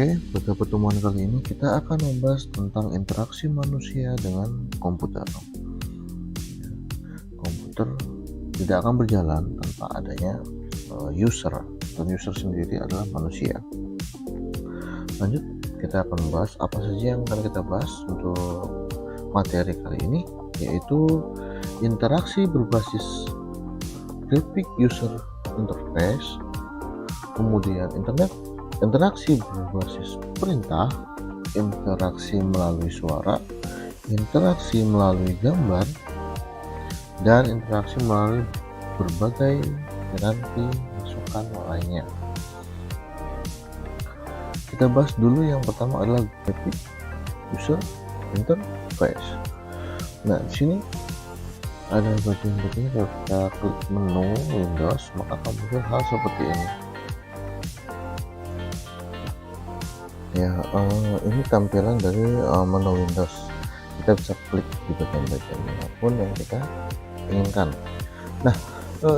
Oke, pada pertemuan kali ini kita akan membahas tentang interaksi manusia dengan komputer. Komputer tidak akan berjalan tanpa adanya user, dan user sendiri adalah manusia. Lanjut, kita akan membahas apa saja yang akan kita bahas untuk materi kali ini, yaitu interaksi berbasis graphic user interface, kemudian interaksi berbasis perintah, interaksi melalui suara, interaksi melalui gambar, dan interaksi melalui berbagai piranti masukan lainnya. Kita bahas dulu yang pertama adalah graphic user interface. Nah, di sini ada bagian berikutnya. Kalau kita klik menu Windows, maka akan muncul hal seperti ini. Ya, ini tampilan dari menu Windows. Kita bisa klik di bagian-bagian manapun yang kita inginkan. Nah,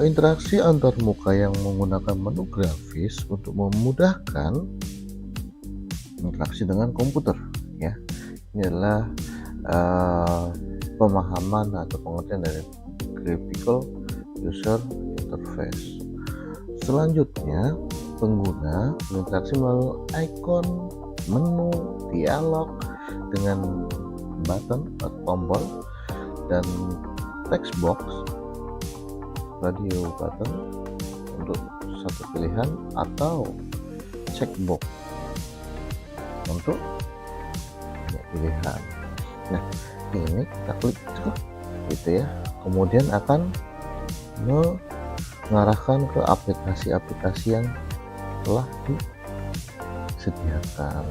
interaksi antar muka yang menggunakan menu grafis untuk memudahkan interaksi dengan komputer. Ya, ini adalah pemahaman atau pengertian dari graphical user interface. Selanjutnya, pengguna berinteraksi melalui ikon, menu, dialog dengan button atau tombol, dan text box, radio button untuk satu pilihan, atau checkbox untuk pilihan. Nah, ini kita klik gitu ya, kemudian akan mengarahkan ke aplikasi-aplikasi yang telah disediakan.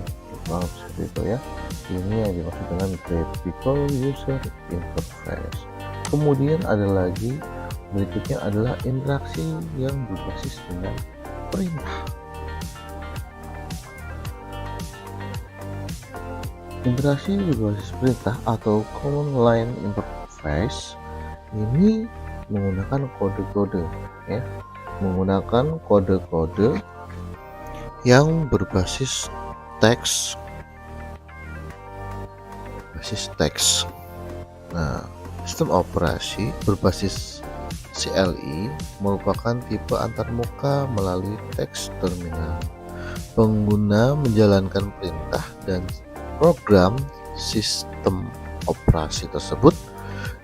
Seperti itu ya. Ini yang dimaksud dengan graphical user interface. Kemudian ada lagi, berikutnya adalah interaksi yang berbasis dengan perintah. Interaksi berbasis perintah atau command line interface ini menggunakan kode-kode ya, menggunakan kode-kode yang berbasis teks. Nah, sistem operasi berbasis CLI merupakan tipe antarmuka melalui teks terminal. Pengguna menjalankan perintah dan program sistem operasi tersebut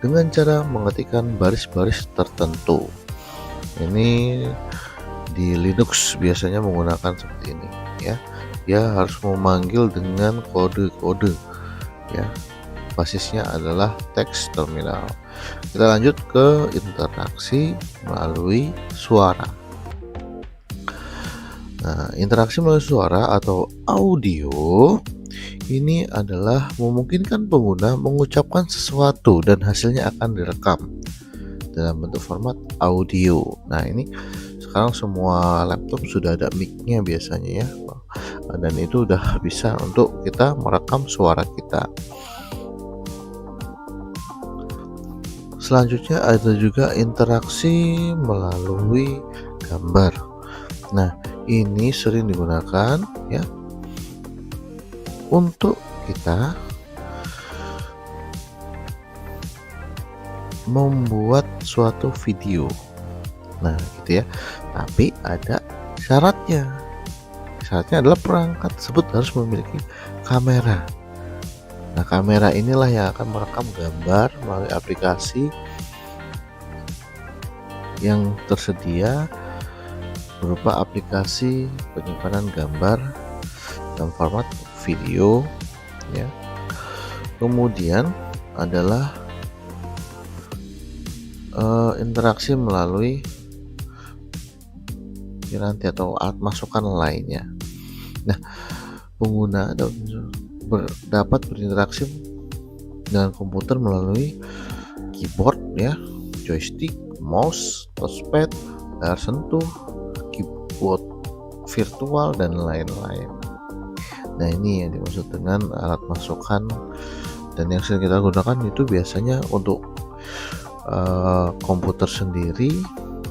dengan cara mengetikkan baris-baris tertentu. Ini di Linux biasanya menggunakan seperti ini ya. Dia harus memanggil dengan kode-kode ya. Basisnya adalah teks terminal. Kita lanjut ke interaksi melalui suara. Nah, interaksi melalui suara atau audio ini adalah memungkinkan pengguna mengucapkan sesuatu dan hasilnya akan direkam dalam bentuk format audio. Nah, ini sekarang semua laptop sudah ada mic-nya biasanya ya, dan itu udah bisa untuk kita merekam suara kita. Selanjutnya ada juga interaksi melalui gambar. Nah, ini sering digunakan ya untuk kita membuat suatu video. Nah, gitu ya. Tapi ada syaratnya. Syaratnya adalah perangkat tersebut harus memiliki kamera. Nah, kamera inilah yang akan merekam gambar melalui aplikasi yang tersedia berupa aplikasi penyimpanan gambar dalam format video ya. Kemudian adalah interaksi melalui piranti atau alat masukan lainnya. Nah, pengguna dapat berinteraksi dengan komputer melalui keyboard ya, joystick, mouse, touchpad, layar sentuh, keyboard virtual, dan lain-lain. Nah, ini yang dimaksud dengan alat masukan, dan yang sering kita gunakan itu biasanya untuk komputer sendiri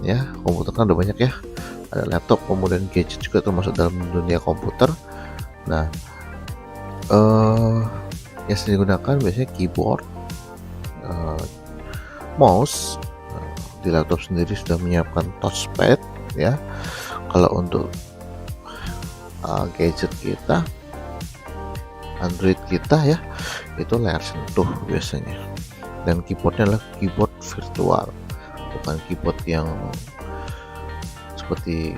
ya. Komputer kan ada banyak ya, ada laptop, kemudian gadget juga termasuk dalam dunia komputer. Nah, yang sering digunakan biasanya keyboard, mouse. Di laptop sendiri sudah menyiapkan touchpad ya. Kalau untuk gadget kita, Android kita ya, itu layar sentuh biasanya, dan keyboardnya adalah keyboard virtual, bukan keyboard yang seperti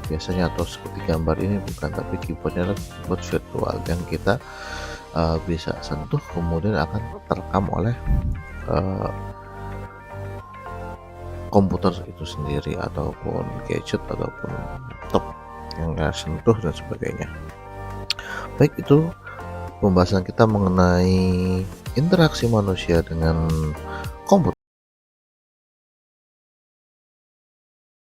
biasanya atau seperti gambar ini, bukan, tapi keyboardnya adalah keyboard virtual yang kita bisa sentuh kemudian akan terekam oleh komputer itu sendiri ataupun gadget ataupun laptop yang layar sentuh dan sebagainya. Baik, itu pembahasan kita mengenai interaksi manusia dengan komputer.